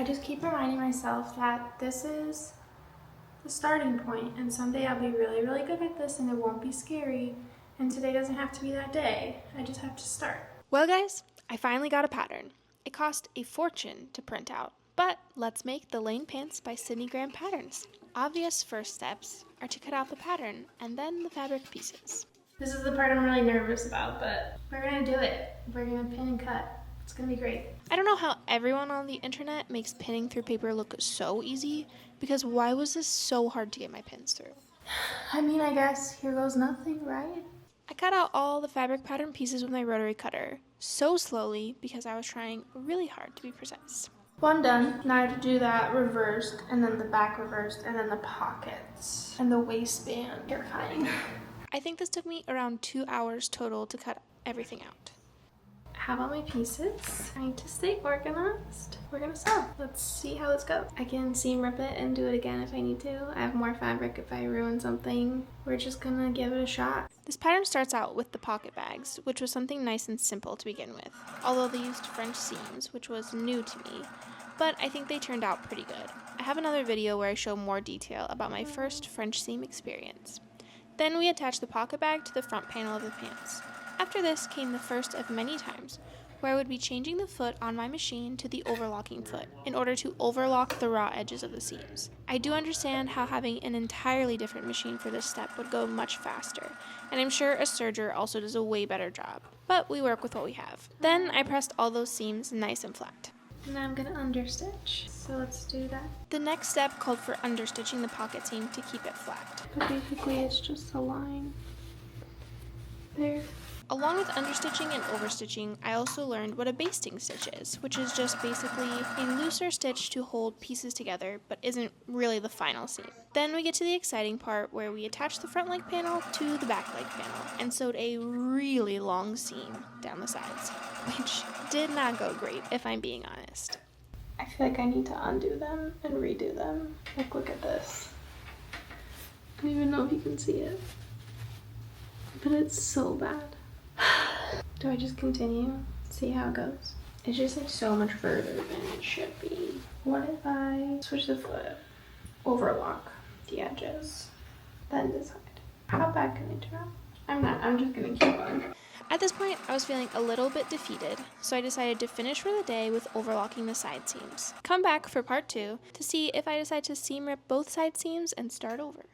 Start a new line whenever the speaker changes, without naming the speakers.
just keep reminding myself that this is the starting point, and someday I'll be really, really good at this and it won't be scary. And today doesn't have to be that day. I just have to start.
Well, guys, I finally got a pattern. It cost a fortune to print out, but let's make the Lane Pants by Sydney Graham patterns. Obvious first steps are to cut out the pattern and then the fabric pieces.
This is the part I'm really nervous about, but we're gonna do it. We're gonna pin and cut. It's gonna be great.
I don't know how everyone on the internet makes pinning through paper look so easy, because why was this so hard to get my pins through?
I mean, I guess here goes nothing, right?
I cut out all the fabric pattern pieces with my rotary cutter, so slowly because I was trying really hard to be precise.
One done. Now I have to do that reversed, and then the back reversed, and then the pockets, and the waistband. Terrifying.
I think this took me around 2 hours total to cut everything out.
How about my pieces? I need to stay organized. We're gonna sew. Let's see how this goes. I can seam rip it and do it again if I need to. I have more fabric if I ruin something. We're just gonna give it a shot.
This pattern starts out with the pocket bags, which was something nice and simple to begin with, although they used French seams, which was new to me, but I think they turned out pretty good. I have another video where I show more detail about my first French seam experience. Then we attached the pocket bag to the front panel of the pants. After this came the first of many times, where I would be changing the foot on my machine to the overlocking foot in order to overlock the raw edges of the seams. I do understand how having an entirely different machine for this step would go much faster, and I'm sure a serger also does a way better job, but we work with what we have. Then I pressed all those seams nice and flat.
Now I'm gonna understitch, so let's do that.
The next step called for understitching the pocket seam to keep it flat.
But basically it's just a line there.
Along with understitching and overstitching, I also learned what a basting stitch is, which is just basically a looser stitch to hold pieces together, but isn't really the final seam. Then we get to the exciting part where we attach the front leg panel to the back leg panel and sewed a really long seam down the sides, which did not go great if I'm being honest.
I feel like I need to undo them and redo them. Like, look at this. I don't even know if you can see it, but it's so bad. Do I just continue? See how it goes? It's just like so much further than it should be. What if I switch the foot, overlock the edges, then decide? How bad can it turn out? I'm just gonna keep on.
At this point, I was feeling a little bit defeated, so I decided to finish for the day with overlocking the side seams. Come back for part 2 to see if I decide to seam rip both side seams and start over.